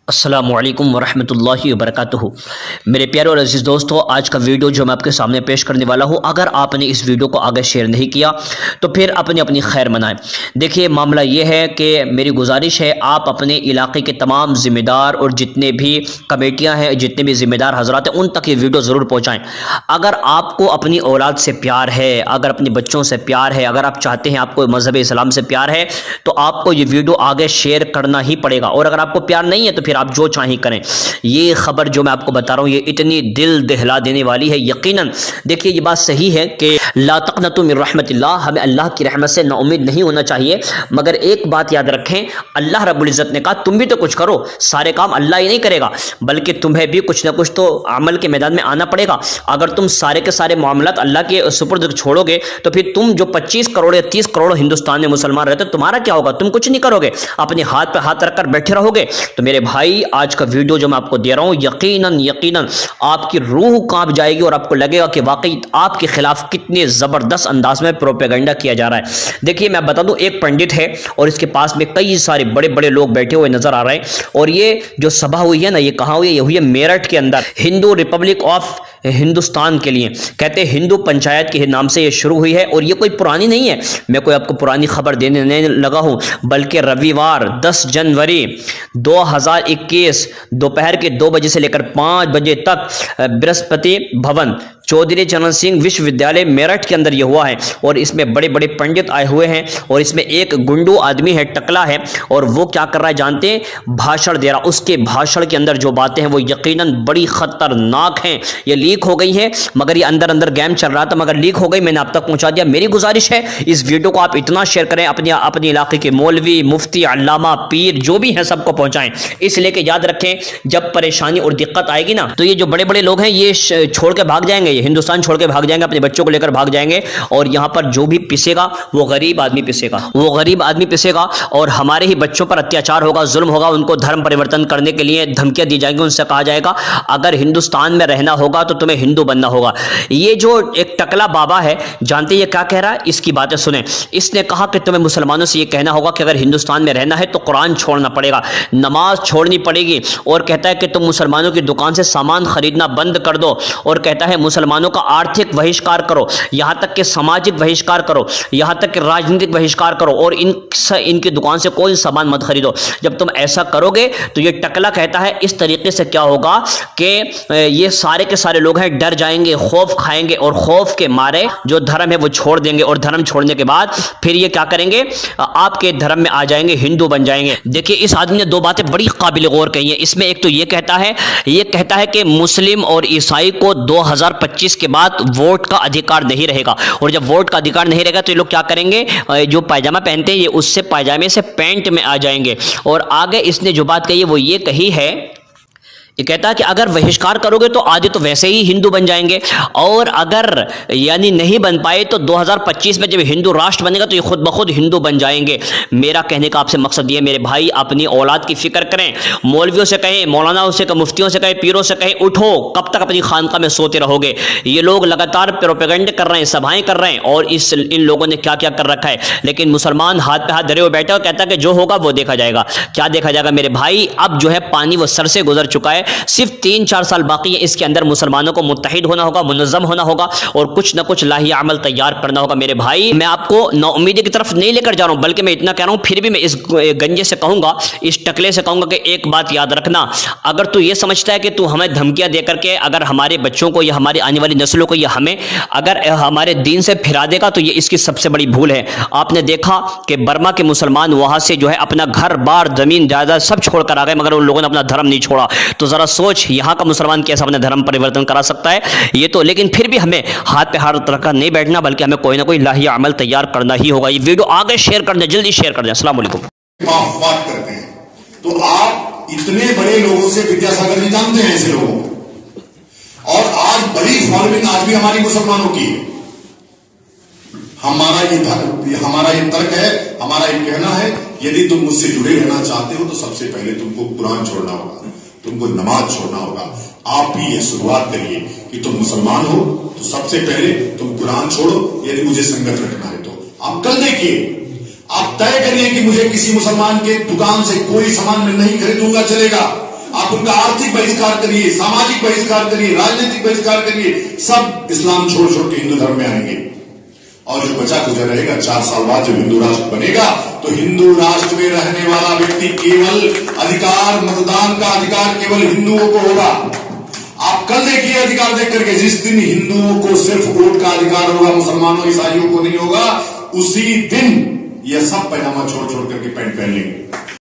अस्सलामुअलैकुम वरहमतुल्लाहि वबरकातुहू। मेरे प्यारे और अजीज़ दोस्तों, आज का वीडियो जो मैं आपके सामने पेश करने वाला हूँ, अगर आपने इस वीडियो को आगे शेयर नहीं किया तो फिर अपनी अपनी खैर मनाएं। देखिए, मामला ये है कि मेरी गुजारिश है, आप अपने इलाके के तमाम ज़िम्मेदार और जितने भी कमेटियाँ हैं, जितने भी ज़िम्मेदार हजरात हैं, उन तक ये वीडियो ज़रूर पहुँचाएँ। अगर आपको अपनी औलाद से प्यार है, अगर अपने बच्चों से प्यार है, अगर आप चाहते हैं आपको मज़हब इस्लाम से प्यार है, तो आपको ये वीडियो आगे शेयर करना ही पड़ेगा। और अगर आपको प्यार नहीं है तो फिर आप जो चाहें करें। ये खबर जो मैं आपको बता रहा हूँ, ये इतनी दिल दहला देने वाली है। यकीनन देखिए, ये बात सही है कि ला तक़नतु मिन रहमतिल्लाह, हमें अल्लाह की रहमत से नाउम्मीद नहीं होना चाहिए। मगर एक बात याद रखें, अल्लाह रब्बुल इज़्ज़त ने कहा तुम भी तो कुछ करो, सारे काम अल्लाह ही नहीं करेगा, बल्कि तुम्हें भी कुछ ना कुछ तो अमल के मैदान में आना पड़ेगा। अगर तुम सारे के सारे मामलात अल्लाह के सुपुर्द छोड़ोगे तो फिर तुम जो 25 करोड़ या 30 करोड़ हिंदुस्तान में मुसलमान रहते, तुम्हारा क्या होगा? तुम कुछ नहीं करोगे, अपने हाथ पे हाथ रखकर बैठे रहोगे। तो मेरे भाई, आज का वीडियो जो मैं आपको दे रहा हूं, यकीनन आपकी रूह कांप जाएगी और आपको लगेगा कि वाकई आपके खिलाफ कितने जबरदस्त अंदाज में प्रोपेगेंडा किया जा रहा है। देखिए, मैं बता दूं, एक पंडित है और इसके पास में कई सारे बड़े बड़े लोग बैठे हुए नजर आ रहे हैं। और ये जो सभा हुई है ना, ये कहाँ हुई है? ये हुई है मेरठ के अंदर, हिंदू रिपब्लिक ऑफ हिंदुस्तान के लिए, कहते हैं हिंदू पंचायत के नाम से ये शुरू हुई है। और ये कोई पुरानी नहीं है, मैं कोई आपको पुरानी खबर देने नहीं लगा हूं, बल्कि रविवार 10 जनवरी 2021 दोपहर के 2 बजे से लेकर 5 बजे तक बृहस्पति भवन चौधरी चरण सिंह विश्वविद्यालय मेरठ के अंदर यह हुआ है। और इसमें बड़े बड़े पंडित आए हुए हैं और इसमें एक गुंडू आदमी है, टकला है, और वो क्या कर रहा है जानते हैं? भाषण दे रहा। उसके भाषण के अंदर जो बातें हैं वो यकीनन बड़ी खतरनाक हैं। ये लीक हो गई है, मगर ये अंदर अंदर गेम चल रहा था, मगर लीक हो गई, मैंने आप तक पहुंचा दिया। मेरी गुजारिश है, इस वीडियो को आप इतना शेयर करें, अपने इलाके के मौलवी, मुफ्ती, अल्लामा, पीर जो भी हैं सबको पहुंचाएं। इसलिए कि याद रखें, जब परेशानी और दिक्कत आएगी ना, तो ये जो बड़े बड़े लोग हैं ये छोड़ के भाग जाएंगे, ये हिंदुस्तान छोड़ के भाग जाएंगे, अपने बच्चों को लेकर भाग जाएंगे। और यहां पर जो भी पिसेगा वो गरीब आदमी पिसेगा, वो गरीब आदमी पिसेगा। और हमारे ही बच्चों पर अत्याचार होगा, जुल्म होगा, उनको धर्म परिवर्तन करने के लिए धमकियां दी जाएंगी। उनसे कहा जाएगा अगर हिंदुस्तान में रहना होगा तो तुम्हें हिंदू बनना होगा। ये जो एक टकला बाबा है, जानते ये क्या कह रहा है? इसकी बातें सुने। इसने कहा कि तुम्हें मुसलमानों से ये कहना होगा कि अगर हिंदुस्तान में रहना है तो कुरान छोड़ना पड़ेगा, नमाज छोड़नी पड़ेगी। और कहता है कि तुम मुसलमानों की दुकान से सामान खरीदना बंद कर दो। और कहता है मुसलमानों का आर्थिक बहिष्कार करो, यहां तक कि सामाजिक बहिष्कार करो, यहां तक कि राजनीतिक बहिष्कार करो, और इनकी दुकान से कोई सामान मत खरीदो। जब तुम ऐसा करोगे तो ये टकला कहता है इस तरीके से क्या होगा कि ये सारे के सारे लोग हैं डर जाएंगे, खौफ खाएंगे, और खौफ के मारे जो धर्म है वो छोड़ देंगे। और धर्म छोड़ने के बाद फिर ये क्या करेंगे? आपके धर्म में आ जाएंगे, हिंदू बन जाएंगे। देखिए, इस आदमी ने 2 बातें बड़ी काबिल गौर कही है। इसमें एक तो ये कहता है कि मुस्लिम और ईसाई को 2025 के बाद वोट का अधिकार नहीं रहेगा। और जब वोट का अधिकार नहीं रहेगा तो ये लोग क्या करेंगे? जो पायजामा पहनते हैं ये उससे पायजामे से पैंट में आ जाएंगे। और आगे इसने जो बात कही है वो ये कही है, ये कहता है कि अगर बहिष्कार करोगे तो आधे तो वैसे ही हिंदू बन जाएंगे, और अगर यानी नहीं बन पाए तो 2025 में जब हिंदू राष्ट्र बनेगा तो ये खुद ब खुद हिंदू बन जाएंगे। मेरा कहने का आपसे मकसद ये, मेरे भाई, अपनी औलाद की फिक्र करें। मौलवियों से कहें, मौलानाओं से कहें, मुफ्तियों से कहें, पीरों से कहें, उठो, कब तक अपनी खानका में सोते रहोगे? ये लोग लगातार प्रोपेगेंडे कर रहे हैं, सभाएं कर रहे हैं, और इन लोगों ने क्या क्या कर रखा है। लेकिन मुसलमान हाथ पे हाथ धरे हुए बैठे और कहता है कि जो होगा वो देखा जाएगा। क्या देखा जाएगा मेरे भाई? अब जो है पानी वो सर से गुजर चुका है, सिर्फ 3-4 साल बाकी है। इसके अंदर मुसलमानों को मुत्तहिद होना होगा, मुनज़्ज़म होना होगा, और कुछ ना कुछ लाही अमल तैयार करना होगा। मेरे भाई, मैं आपको नाउम्मीदी की तरफ नहीं लेकर जा रहा हूं, बल्कि मैं इतना कह रहा हूं, फिर भी मैं इस गंजे से कहूंगा, इस टकले से कहूंगा कि एक बात याद रखना, अगर तू ये समझता है कि तू हमें धमकियां देकर के अगर हमारे बच्चों को या हमारी आने वाली नस्लों को या हमें अगर हमारे दीन से फिरा देगा, तो ये इसकी सबसे बड़ी भूल है। आपने देखा कि बर्मा के मुसलमान वहां से जो है अपना घर बार, जमीन जायदाद सब छोड़कर आ गए, मगर उन लोगों ने अपना धर्म नहीं छोड़ा। तो जरा सोच, यहाँ का मुसलमान कैसे अपने धर्म परिवर्तन करा सकता है? ये तो, लेकिन फिर भी हमें हाथ पे हाथ रखकर नहीं बैठना, बल्कि हमें कोई ना कोई लाही अमल तैयार करना ही होगा। ये वीडियो आगे शेयर कर दें, जल्दी शेयर कर दें। अस्सलाम वालेकुम। बात करते हैं तो आप इतने बड़े लोगों से विद्यासागर नहीं जानते हैं ऐसे लोगों को, और आज बड़ी फॉलोइंग आज भी हमारी मुसलमानों की है। हमारा ये तर्क है, हमारा ये कहना है, यदि तुम मुझसे जुड़े रहना चाहते हो तो सबसे पहले तुमको कुरान छोड़ना होगा, तुमको नमाज छोड़ना होगा। आप भी ये शुरुआत करिए कि तुम मुसलमान हो तो सबसे पहले तुम कुरान छोड़ो, यदि मुझे संगत रखना है तो। आप कल देखिए, आप तय करिए कि मुझे किसी मुसलमान के दुकान से कोई सामान मैं नहीं खरीदूंगा, चलेगा। आप उनका आर्थिक बहिष्कार करिए, सामाजिक बहिष्कार करिए, राजनीतिक बहिष्कार करिए, सब इस्लाम छोड़ छोड़ के हिंदू धर्म में आएंगे। और जो बचा कुछ रहेगा 4 साल बाद जब हिंदू राष्ट्र बनेगा, तो हिंदू राष्ट्र में रहने वाला व्यक्ति केवल अधिकार, मतदान का अधिकार केवल हिंदुओं को होगा। आप कल देखिए अधिकार देख करके, जिस दिन हिंदुओं को सिर्फ वोट का अधिकार होगा, मुसलमानों ईसाइयों को नहीं होगा, उसी दिन यह सब पैजामा छोड़ छोड़ करके पैंट पहन लेंगे।